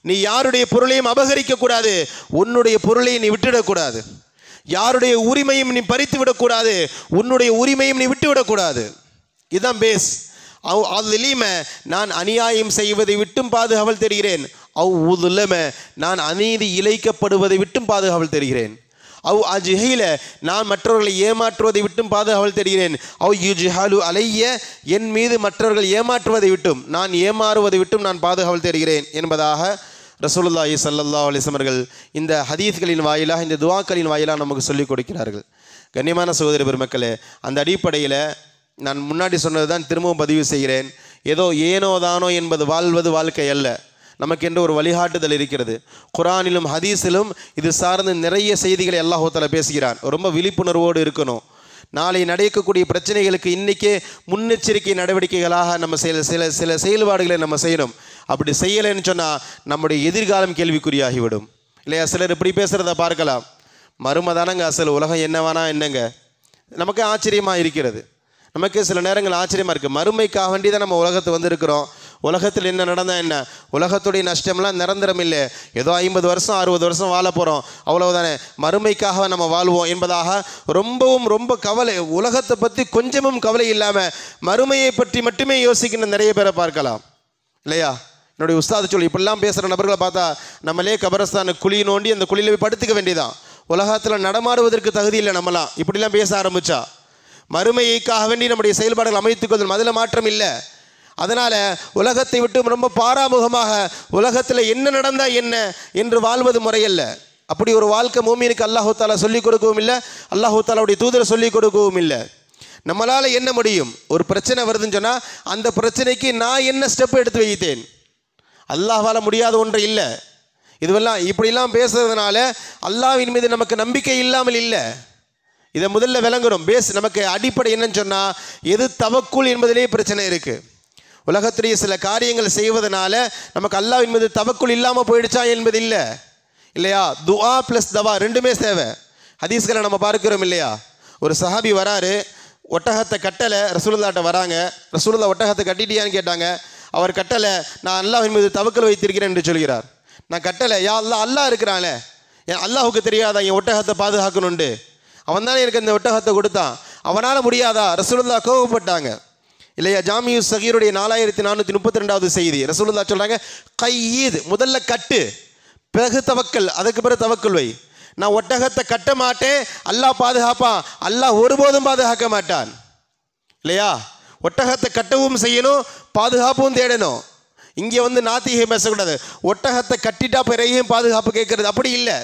நீ யாருடைய பொருளையும் அபகரிக்க கூடாது, உன்னுடைய பொருளை நீ விட்டுவிடக்கூடாது. யாருடைய உரிமையும் நீ பறித்து விடக்கூடாது, உன்னுடைய உரிமையும் நீ விட்டுவிடக்கூடாது. இதுதான் பேஸ். அதுலீம நான் அநியாயம் செய்வதை விட்டும் பாதுகாவல் தெரிகிறேன். உதுலம நான் அநீதி இழைக்கப்படுவதை விட்டும் பாதுகாவல் தெரிகிறேன். அஜ்ஹில நான் மற்றவர்களை ஏமாற்றுவதை விட்டும் பாதுகாவல் தெரிகிறேன். யுஜ்ஹலு அலைய என் மீது மற்றவர்கள் ஏமாற்றுவதை விட்டும், நான் ஏமாறுவதை விட்டும் நான் பாதுகாவல் தெரிகிறேன் என்பதாக ரசூலுல்லாஹி ஸல்லல்லாஹு அலைஹி வஸல்லம் அவர்கள் இந்த ஹதீஸ்களின் வாயிலாக, இந்த துஆக்களின் வாயிலாக நமக்கு சொல்லிக் கொடுக்கிறார்கள். கண்ணியமான சகோதர பெருமக்களே, அந்த அடிப்படையில் நான் முன்னாடி சொன்னது தான் திரும்பவும் பதிவு செய்கிறேன். ஏதோ ஏனோ தானோ என்பது வாழ்வது வாழ்க்கை அல்ல. நமக்கென்று ஒரு வழிகாட்டுதல் இருக்கிறது. குர்ஆனிலும் ஹதீஸிலும் இது சார்ந்து நிறைய செய்திகளை அல்லாஹ் தஆலா பேசுகிறான். ரொம்ப விழிப்புணர்வோடு இருக்கணும். நாளை நடக்கக்கூடிய பிரச்சனைகளுக்கு இன்றைக்கே முன்னெச்சரிக்கை நடவடிக்கைகளாக நம்ம சில செயல்பாடுகளை நம்ம செய்யணும். அப்படி செய்யலைன்னு சொன்னால் நம்முடைய எதிர்காலம் கேள்விக்குறியாகிவிடும் இல்லையா? சிலர் இப்படி பேசுகிறத பார்க்கலாம். மறுமதானங்க அசல், உலகம் என்னவானா என்னங்க, நமக்கு ஆச்சரியமாக இருக்கிறது. நமக்கு சில நேரங்கள் ஆச்சரியமாக இருக்குது. மறுமைக்காக வேண்டி தான் நம்ம உலகத்தை வந்திருக்கிறோம். உலகத்தில் என்ன நடந்தால் என்ன, உலகத்துடைய நஷ்டம்லாம் நிரந்தரம் இல்லை. ஏதோ 50 வருஷம் 60 வருஷம் வாழ போகிறோம், அவ்வளவுதானே. மறுமைக்காக நம்ம வாழ்வோம் என்பதாக ரொம்ப கவலை, உலகத்தை பற்றி கொஞ்சமும் கவலை இல்லாமல் மறுமையை பற்றி மட்டுமே யோசிக்கின்ற நிறைய பேரை பார்க்கலாம் இல்லையா? என்னுடைய உஸ்தாது சொல்லி இப்படிலாம் பேசுகிற நபர்களை பார்த்தா நம்மளே கபரஸ்தான குழி நோண்டி அந்த குழியில் போய் படுத்துக்க வேண்டியதான். உலகத்தில் நடமாடுவதற்கு தகுதி இல்லை நம்மளாம் இப்படிலாம் பேச ஆரம்பித்தா. மறுமைக்காக வேண்டி நம்முடைய செயல்பாடுகள் அமைத்துக்கொள்ளும், அதில் மாற்றம் இல்லை. அதனால் உலகத்தை விட்டு ரொம்ப பாராமுகமாக உலகத்தில் என்ன நடந்தால் என்ன என்று வாழ்வது முறையல்ல. அப்படி ஒரு வாழ்க்கை மூமினுக்கு அல்லாஹு தஆலா சொல்லிக் கொடுக்கவும் இல்லை, அல்லாஹு தஆலாவுடைய தூதர் சொல்லிக் கொடுக்கவும் இல்லை. நம்மளால் என்ன முடியும்? ஒரு பிரச்சனை வருதுன்னு சொன்னால் அந்த பிரச்சனைக்கு நான் என்ன ஸ்டெப் எடுத்து வைத்தேன்? அல்லாஹ்வால் முடியாத ஒன்று இல்லை. இதுவெல்லாம் இப்படிலாம் பேசுறதுனால அல்லாஹ்வின் மீது நமக்கு நம்பிக்கை இல்லாமல் இல்லை. இதை முதல்ல விளங்கணும். பேஸ் நமக்கு அடிப்படை என்னன்னு சொன்னால், எது தவக்குல் என்பதிலே பிரச்சனை இருக்குது. உலகத்துடைய சில காரியங்கள் செய்வதனால நமக்கு அல்லாஹ்வின் மீது தவக்குல் இல்லாமல் போயிடுச்சா என்பது இல்லை இல்லையா? துஆ ப்ளஸ் தவா ரெண்டுமே தேவை. ஹதீஸ்களை நம்ம பார்க்கிறோம் இல்லையா? ஒரு சஹாபி வராரு, ஒட்டகத்தை கட்டலை, ரசூலுல்லாஹ்ட்ட வராங்க. ரசூலுல்லாஹ் ஒட்டகத்தை கட்டிட்டியான்னு கேட்டாங்க. அவர் கட்டலை, நான் அல்லாஹ்வின் மீது தவக்கல் வைத்திருக்கிறேன் என்று சொல்கிறார். நான் கட்டலை, யா அல்லாஹ், அல்லாஹ் இருக்கிறானே, என் அல்லாஹுக்கு தெரியாதா என் ஒட்டகத்தை பாதுகாக்கணுண்டு? அவன் தானே எனக்கு இந்த ஒட்டகத்தை கொடுத்தான், அவனால் முடியாதா? ரசூலுல்லாஹ் கோபப்பட்டாங்க இல்லையா? ஜாமியு சகீருடைய 4432வது செய்தி. ரசூலுல்லாஹ் சொல்கிறாங்க, கையீத், முதல்ல கட்டு, பிறகு தவக்கல், அதுக்கு பிறகு தவக்கல் வை. நான் ஒட்டகத்தை கட்ட மாட்டேன், அல்லாஹ் பாதுகாப்பான், அல்லாஹ் ஒருபோதும் பாதுகாக்க மாட்டான் இல்லையா? ஒட்டகத்தை கட்டவும் செய்யணும், பாதுகாப்பும் தேடணும். இங்கே வந்து நாத்திகை பேசக்கூடாது. ஒட்டகத்தை கட்டிட்டா பிறகையும் பாதுகாப்பு கேட்கறது அப்படி இல்லை.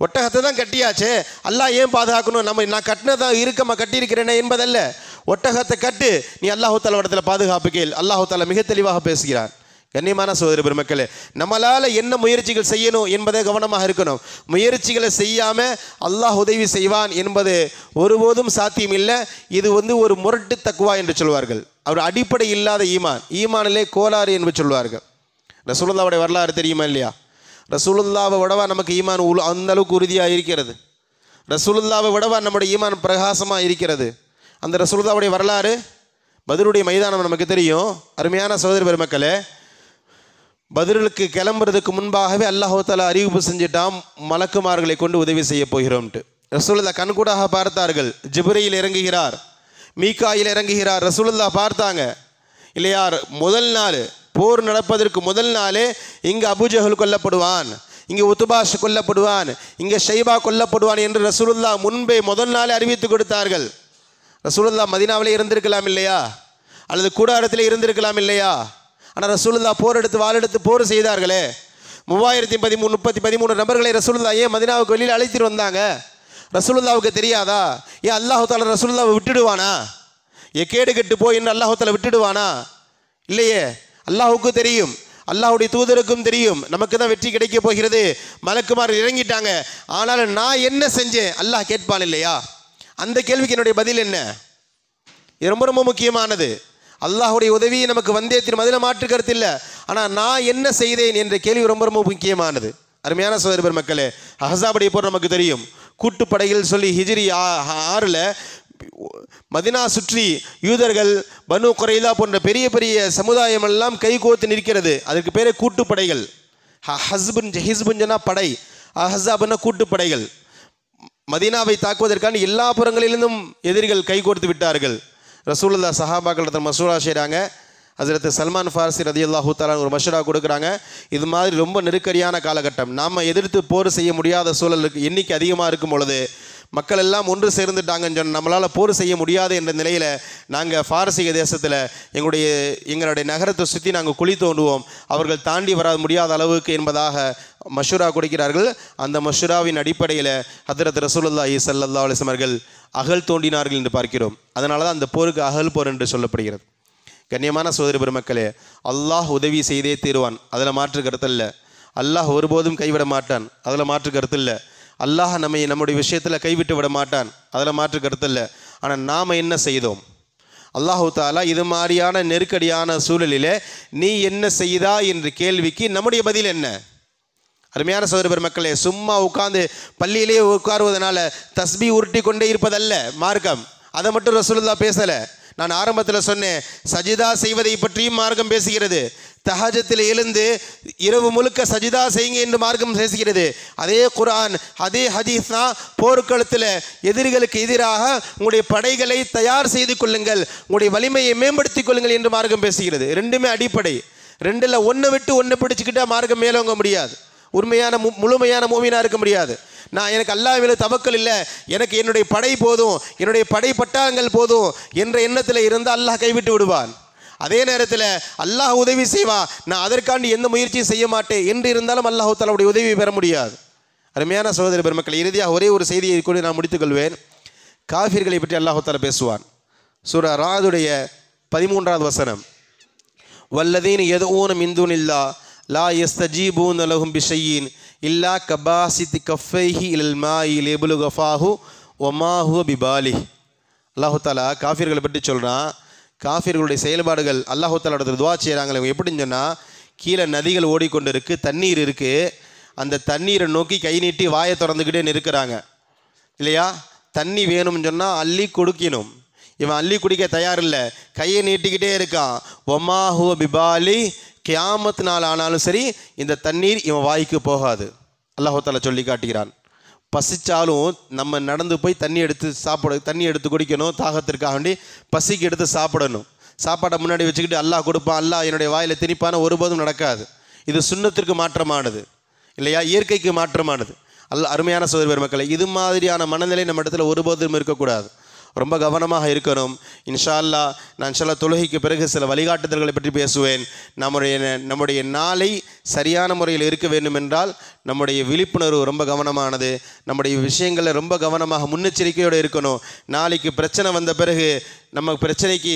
ஒட்டகத்தை தான் கட்டியாச்சே, அல்லாஹ் ஏன் பாதுகாக்கணும்? நான் கட்டினதான் இருக்கமா கட்டியிருக்கிறேனே என்பதல்ல. ஒட்டகத்தை கட்டு, நீ அல்லாஹு தஆலா இடத்துல பாதுகாப்பு கேள். அல்லாஹு தஆலா மிக தெளிவாக பேசுகிறான். கண்ணியமான சகோதர பெருமக்களே, நம்மளால் என்ன முயற்சிகள் செய்யணும் என்பதை கவனமாக இருக்கணும். முயற்சிகளை செய்யாமல் அல்லாஹ் உதவி செய்வான் என்பது ஒருபோதும் சாத்தியம் இல்லை. இது வந்து ஒரு முரட்டு தக்குவா என்று சொல்வார்கள். அவர் அடிப்படை இல்லாத ஈமான், ஈமானிலே கோளாறு என்று சொல்வார்கள். ரசூலுல்லாஹ்வுடைய வரலாறு தெரியுமா இல்லையா? ரசூலுல்லாஹ்வை விடவா நமக்கு ஈமான் அந்த அளவுக்கு உறுதியாக இருக்கிறது? ரசூலுல்லாஹ்வை விடவா நம்முடைய ஈமான் பிரகாசமாக இருக்கிறது? அந்த ரசூலுல்லாஹ்வுடைய வரலாறு, பத்ருடைய மைதானம் நமக்கு தெரியும். அருமையான சகோதர பெருமக்களே, பத்ருக்கு கிளம்புறதுக்கு முன்பாகவே அல்லாஹ் தஆலா அறிவிப்பு செஞ்சுட்டான், மலக்குமார்களை கொண்டு உதவி செய்ய போகிறோம்ட்டு. ரசூலுல்லாஹ் கண்கூடாக பார்த்தார்கள். ஜிப்ரீல் இறங்குகிறார், மீகாயில் இறங்குகிறார். ரசூலுல்லாஹ் பார்த்தாங்க இல்லையா? முதல் நாள் போர் நடப்பதற்கு முதல் நாளே இங்கே அபூஜஹல் கொல்லப்படுவான், இங்கே உத்துபாஷ் கொல்லப்படுவான், இங்கே ஷைபா கொல்லப்படுவான் என்று ரசூலுல்லாஹ் முன்பே முதல் நாளே அறிவித்து கொடுத்தார்கள். ரசூலுல்லாஹ் மதீனாவிலே இருந்திருக்கலாம் இல்லையா? அல்லது கூடாரத்திலே இருந்திருக்கலாம் இல்லையா? ஆனால் ரசூலுல்லாஹ் போர் எடுத்து வாளெடுத்து போர் செய்தார்களே. 3013 நபர்களை ரசூலுல்லாஹ் ஏன் மதீனாவுக்கு வெளியில் அழைத்துட்டு வந்தாங்க? ரசூலுல்லாஹ்வுக்கு தெரியாதா? ஏன் அல்லாஹ் தஆலா ரசூலுல்லாஹ்வை விட்டுடுவானா? கேடு கெட்டு போய் என்று அல்லாஹ் தஆலா விட்டுடுவானா? இல்லையே, அல்லாஹ்வுக்கு தெரியும், அல்லாஹ்வுடைய தூதருக்கும் தெரியும், நமக்கு தான் வெற்றி கிடைக்க போகிறது. மலக்குமார் இறங்கிட்டாங்க, ஆனாலும் நான் என்ன செஞ்சேன் அல்லாஹ் கேட்பான் இல்லையா? அந்த கேள்விக்கு என்னுடைய பதில் என்ன? இது ரொம்ப முக்கியமானது. அல்லாஹ்வுடைய உதவி நமக்கு வந்தே தீரும், அதில் மாற்று கருத்து இல்லை. ஆனால் நான் என்ன செய்தேன் என்ற கேள்வி ரொம்ப முக்கியமானது. அருமையான சகோதர பெருமக்களே, அஹ்ஸாபுடைய போர் நமக்கு தெரியும். கூட்டுப்படையில் சொல்லி ஹிஜ்ரி 6 மதினா சுற்றி யூதர்கள், பனு குறைலா போன்ற பெரிய பெரிய சமுதாயம் எல்லாம் கைகோர்த்து நிற்கிறது. அதற்கு பேரே கூட்டுப்படைகள். ஹிஸ்புன் சொன்னா படை, அஹ்ஸாப்னா கூட்டுப்படைகள். மதீனாவை தாக்குவதற்கான எல்லா புறங்களிலிருந்தும் எதிரிகள் கைகோர்த்து விட்டார்கள். ரசூலுல்லாஹ் சஹாபாக்கள் மஷூரா செய்கிறாங்க. ஹஜ்ரத் சல்மான் ஃபாரிஸி ரலியல்லாஹு தஆலா ஒரு மஷூரா கொடுக்குறாங்க. இது மாதிரி ரொம்ப நெருக்கடியான காலகட்டம், நாம் எதிர்த்து போர் செய்ய முடியாத சூழலுக்கு எண்ணிக்கை அதிகமாக இருக்கும் பொழுது மக்கள் எல்லாம் ஒன்று சேர்ந்துட்டாங்கன்னு சொன்ன நம்மளால் போர் செய்ய முடியாது என்ற நிலையில் நாங்கள் பாரசீக தேசத்தில் எங்களுடைய நகரத்தை சுற்றி நாங்கள் குழி தோண்டுவோம், அவர்கள் தாண்டி வர முடியாத அளவுக்கு என்பதாக மஷூரா கொடுக்கிறார்கள். அந்த மஷூராவின் அடிப்படையில் ஹஜ்ரத் ரசூலுல்லாஹி ஸல்லல்லாஹு அலைஹி வஸல்லம் அவர்கள் அகல் தோண்டினார்கள் என்று பார்க்கிறோம். அதனால தான் அந்த போருக்கு அகல் போர் என்று சொல்லப்படுகிறது. கண்ணியமான சகோதர பெருமக்களே, அல்லாஹ் உதவி செய்தே தீருவான், அதில் மாற்று கருத்தில்லை. அல்லாஹ் ஒருபோதும் கைவிட மாட்டான், அதில் மாற்று கருத்தில்லை. அல்லாஹ் நம்முடைய விஷயத்தில் கைவிட்டு விட மாட்டான், அதில் மாற்று கருத்தில்லை. ஆனால் நாம் என்ன செய்தோம்? அல்லாஹு தாலா இது மாதிரியான நெருக்கடியான சூழலிலே நீ என்ன செய்தா என்ற கேள்விக்கு நம்முடைய பதில் என்ன? அருமையான சகோதர பெருமக்களே, சும்மா உட்கார்ந்து பள்ளியிலேயே உட்காருவதனால தஸ்பீ உருட்டி கொண்டே இருப்பதல்ல மார்க்கம். அதை மட்டும் ரசூலுல்லாஹ் பேசலை. நான் ஆரம்பத்தில் சொன்னேன், சஜிதா செய்வதை பற்றியும் மார்க்கம் பேசுகிறது. தஹஜத்தில் எழுந்து இரவு முழுக்க சஜிதா செய்யுங்க என்று மார்க்கம் பேசுகிறது. அதே குர்ஆன், அதே ஹதீஸ் தான் போர்க்களத்தில் எதிரிகளுக்கு எதிராக உங்களுடைய படைகளை தயார் செய்து கொள்ளுங்கள், உங்களுடைய வலிமையை மேம்படுத்திக் கொள்ளுங்கள் என்று மார்க்கம் பேசுகிறது. ரெண்டுமே அடிப்படை. ரெண்டில் ஒன்றை விட்டு ஒன்றை பிடிச்சிக்கிட்டா மார்க்கம் மேலோங்க முடியாது, உண்மையான முழுமையான மூமினா இருக்க முடியாது. எனக்கு அல்லாஹ் மேல தவக்கல் இல்லை, எனக்கு என்னுடைய படை போதும், என்னுடைய படை பட்டாளங்கள் போதும் என்ற எண்ணத்தில் இருந்தால் அல்லாஹ் கைவிட்டு விடுவான். அதே நேரத்தில் அல்லாஹ் உதவி செய்வான், நான் அதற்காண்டி எந்த முயற்சியும் செய்ய மாட்டேன் என்று இருந்தாலும் அல்லாஹ் தஆலாவுடைய உதவியை பெற முடியாது. அருமையான சகோதர பெருமக்கள், இறுதியாக ஒரே ஒரு செய்தியை கூட நான் முடித்துக்கொள்வேன். காஃபிர்களை பற்றி அல்லாஹ் தஆலா பேசுவான். சூரா ராதுடைய 13வது வசனம், வல்லதீன யதுஊன மின் தூனில்லாஹ் லா யஸ்தஜீபூன லஹும் பிஷையின் இல்லா கபாசித் கஃபைஹி இலல் மாஇ லியப்லுக ஃபஹு வமா ஹுவ பிபாலிஹ். அல்லாஹ் தஆலா காஃபிர்களை பற்றி சொல்கிறான். காஃபிர்களுடைய செயல்பாடுகள் அல்லாஹ் தஆலா இடத்துல துவா செய்கிறாங்க. எப்படின்னு சொன்னால், கீழே நதிகள் ஓடிக்கொண்டு இருக்குது, தண்ணீர் இருக்குது, அந்த தண்ணீரை நோக்கி கை நீட்டி வாயை திறந்துக்கிட்டே நிற்கிறாங்க இல்லையா? தண்ணி வேணும்னு சொன்னால் அள்ளி கொடுக்கணும். இவன் அள்ளி குடிக்க தயார் இல்லை, கையை நீட்டிக்கிட்டே இருக்கான். வமா ஹுவ பிபாலி, கியாமத் நாள் ஆனாலும் சரி இந்த தண்ணீர் இவன் வாய்க்கு போகாது. அல்லாஹ் தஆலா சொல்லி காட்டுகிறான். பசிச்சாலும் நம்ம நடந்து போய் தண்ணி எடுத்து குடிக்கணும். தாகத்திற்காக வேண்டி பசிக்கு எடுத்து சாப்பிடணும். சாப்பாட்டை முன்னாடி வச்சுக்கிட்டு அல்லாஹ் கொடுப்பான், அல்லாஹ் என்னுடைய வாயில் திணிப்பான ஒருபோதும் நடக்காது. இது சுன்னத்திற்கு மாற்றமானது இல்லையா, இயற்கைக்கு மாற்றமானது. அருமையான சகோதர பெருமக்களே, இது மாதிரியான மனநிலை நம்ம இடத்துல ஒருபோதும் இருக்கக்கூடாது. ரொம்ப கவனமாக இருக்கணும். இன்ஷா அல்லாஹ் நான் தொழுகைக்கு பிறகு சில வழிகாட்டுதல்களை பற்றி பேசுவேன். நம்முடைய நாளை சரியான முறையில் இருக்க வேண்டும் என்றால் நம்முடைய விழிப்புணர்வு ரொம்ப கவனமானது. நம்முடைய விஷயங்களில் ரொம்ப கவனமாக முன்னெச்சரிக்கையோடு இருக்கணும். நாளைக்கு பிரச்சனை வந்த பிறகு நம்ம பிரச்சனைக்கு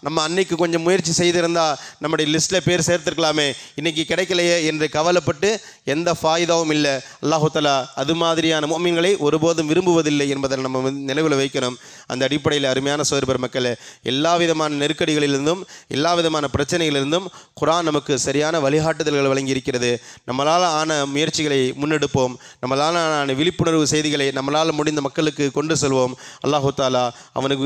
நம்ம அன்னைக்கு கொஞ்சம் முயற்சி செய்திருந்தால் நம்முடைய லிஸ்ட்டில் பேர் சேர்த்துருக்கலாமே, இன்றைக்கி கிடைக்கலையே என்று கவலைப்பட்டு எந்த ஃபாயிதாவும் இல்லை. அல்லாஹ் தஆலா அது மாதிரியான முஃமின்களை ஒருபோதும் விரும்புவதில்லை என்பதை நம்ம நினைவில் வைக்கணும். அந்த அடிப்படையில் அருமையான சகோதர பெருமக்களே, எல்லா விதமான நெருக்கடிகளிலிருந்தும் எல்லா விதமான பிரச்சனைகளிலிருந்தும் குர்ஆன் நமக்கு சரியான வழிகாட்டுதல்கள் வழங்கி இருக்கிறது. நம்மளால் ஆன முயற்சிகளை முன்னெடுப்போம். நம்மளால் ஆன விழிப்புணர்வு செய்திகளை நம்மளால் முடிந்த மக்களுக்கு கொண்டு செல்வோம். அல்லாஹ் தஆலா அவனுக்கு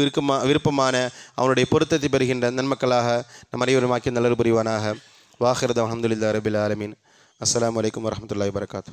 விருப்பமான அவனுடைய பொருத்தத்தை பெறுகின்ற நன்மக்களாக நம் அனைவரும் ஆக்கி நல்லது புரிவானாக. வாஹிர் அல்ஹம்துலில்லாஹி ரப்பில் ஆலமீன். அஸ்ஸலாமு அலைக்கும் வரஹ்மத்துல்லாஹி வபரகாத்துஹு.